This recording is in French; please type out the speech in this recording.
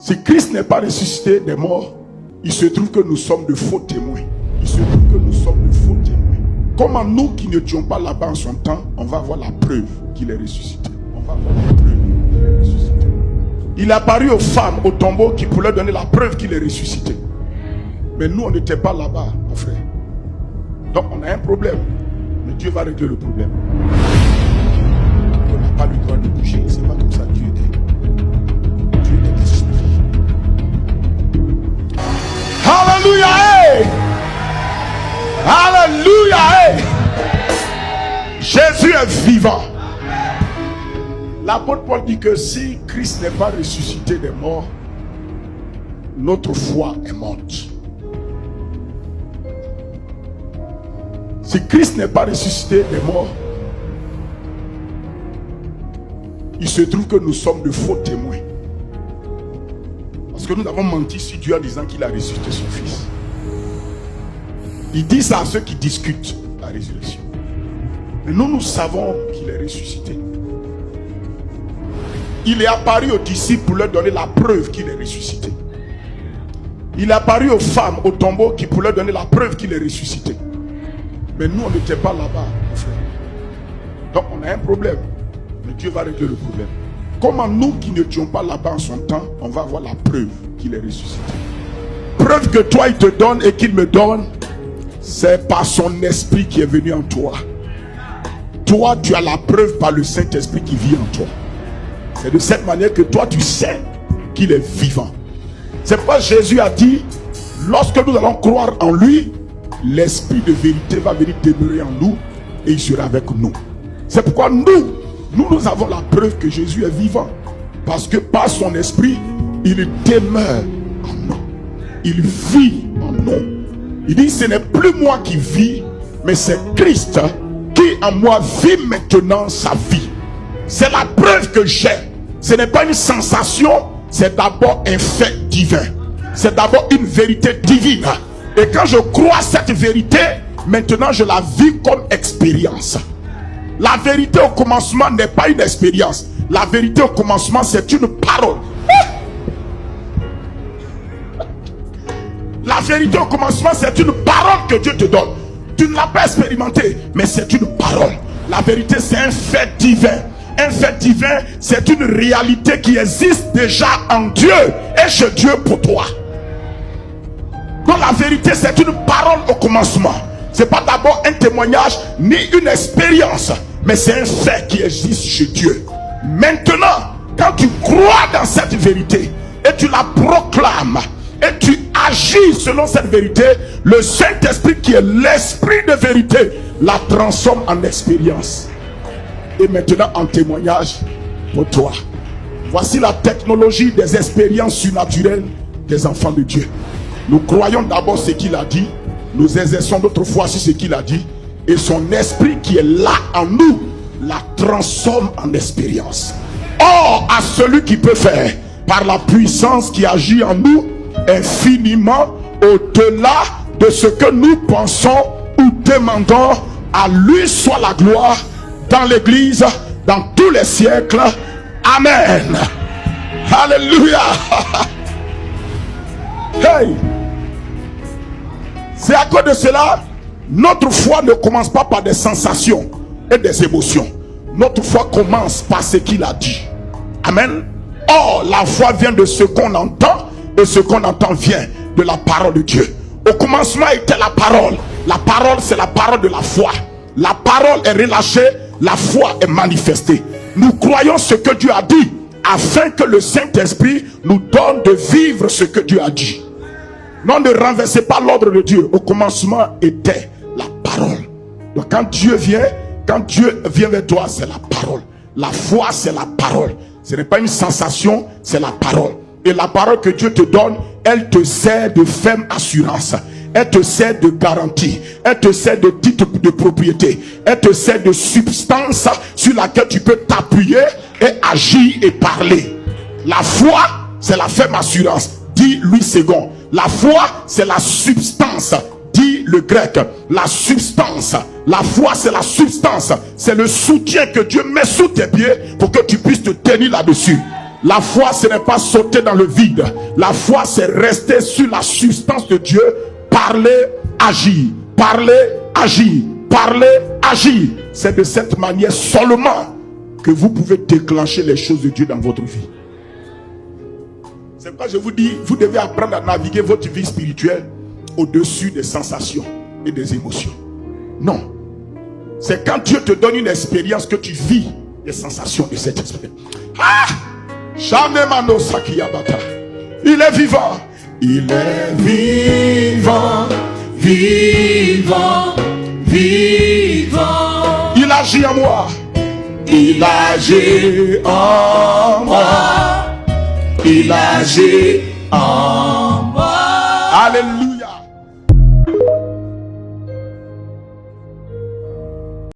Si Christ n'est pas ressuscité des morts, il se trouve que nous sommes de faux témoins. Il se trouve que nous sommes de faux témoins. Comment nous qui n'étions pas là-bas en son temps, on va avoir la preuve qu'il est ressuscité. On va avoir la preuve qu'il est ressuscité. Il est apparu aux femmes au tombeau qui pouvaient donner la preuve qu'il est ressuscité. Mais nous, on n'était pas là-bas, mon frère. Donc on a un problème. Mais Dieu va régler le problème. On n'a pas le droit de bouger. C'est pas comme ça Dieu est. Dieu est esprit. Alléluia! Hey! Alléluia! Hey! Jésus est vivant. L'apôtre Paul dit que si Christ n'est pas ressuscité des morts, notre foi est morte. Si Christ n'est pas ressuscité des morts, il se trouve que nous sommes de faux témoins. Parce que nous avons menti sur Dieu en disant qu'il a ressuscité son fils. Il dit ça à ceux qui discutent la résurrection. Mais nous savons qu'il est ressuscité. Il est apparu aux disciples pour leur donner la preuve qu'il est ressuscité. Il est apparu aux femmes au tombeau qui pour leur donner la preuve qu'il est ressuscité. Mais nous, on n'était pas là-bas, mon frère. Donc, on a un problème. Mais Dieu va régler le problème. Comment nous qui n'étions pas là-bas en son temps, on va avoir la preuve qu'il est ressuscité. Preuve que toi, il te donne et qu'il me donne, c'est par son esprit qui est venu en toi. Toi, tu as la preuve par le Saint-Esprit qui vit en toi. C'est de cette manière que toi, tu sais qu'il est vivant. C'est pourquoi Jésus a dit, lorsque nous allons croire en lui, l'esprit de vérité va venir demeurer en nous et il sera avec nous. C'est pourquoi nous avons la preuve que Jésus est vivant. Parce que par son esprit, il demeure en nous. Il vit en nous. Il dit, ce n'est plus moi qui vis, mais c'est Christ qui en moi vit maintenant sa vie. C'est la preuve que j'ai. Ce n'est pas une sensation, c'est d'abord un fait divin. C'est d'abord une vérité divine. Et quand je crois à cette vérité, maintenant je la vis comme expérience. La vérité au commencement n'est pas une expérience. La vérité au commencement, c'est une parole. La vérité au commencement, c'est une parole que Dieu te donne. Tu ne l'as pas expérimenté, mais c'est une parole. La vérité, c'est un fait divin. Un fait divin, c'est une réalité qui existe déjà en Dieu et chez Dieu pour toi. Donc la vérité, c'est une parole au commencement. C'est pas d'abord un témoignage ni une expérience, mais c'est un fait qui existe chez Dieu. Maintenant, quand tu crois dans cette vérité et tu la proclames et tu agis selon cette vérité, le Saint-Esprit qui est l'esprit de vérité la transforme en expérience et maintenant en témoignage pour toi. Voici la technologie des expériences surnaturelles des enfants de Dieu. Nous croyons d'abord ce qu'il a dit, nous exerçons notre foi sur ce qu'il a dit, et son esprit qui est là en nous la transforme en expérience. Or, à celui qui peut faire par la puissance qui agit en nous infiniment au-delà de ce que nous pensons ou demandons, à lui soit la gloire dans l'église dans tous les siècles. Amen. Alléluia. Hey, c'est à cause de cela, notre foi ne commence pas par des sensations et des émotions. Notre foi commence par ce qu'il a dit. Amen. Or, la foi vient de ce qu'on entend, et ce qu'on entend vient de la parole de Dieu. Au commencement était la parole. La parole, c'est la parole de la foi. La parole est relâchée, la foi est manifestée. Nous croyons ce que Dieu a dit, afin que le Saint-Esprit nous donne de vivre ce que Dieu a dit. Non, ne renversez pas l'ordre de Dieu. Au commencement était la parole. Donc quand Dieu vient vers toi, c'est la parole. La foi, c'est la parole. Ce n'est pas une sensation, c'est la parole. Et la parole que Dieu te donne, elle te sert de ferme assurance. Elle te sert de garantie. Elle te sert de titre de propriété. Elle te sert de substance sur laquelle tu peux t'appuyer et agir et parler. La foi, c'est la ferme assurance. Dit Louis II. La foi, c'est la substance. Dit le grec. La substance. La foi, c'est la substance. C'est le soutien que Dieu met sous tes pieds pour que tu puisses te tenir là-dessus. La foi, ce n'est pas sauter dans le vide. La foi, c'est rester sur la substance de Dieu. Parler, agir. Parler, agir. Parler, agir. C'est de cette manière seulement que vous pouvez déclencher les choses de Dieu dans votre vie. C'est pourquoi je vous dis, vous devez apprendre à naviguer votre vie spirituelle au-dessus des sensations et des émotions. Non. C'est quand Dieu te donne une expérience que tu vis les sensations de cette expérience. Ah! Il est vivant. Il est vivant. Vivant. Vivant. Il agit en moi. Il agit en moi. Il agit en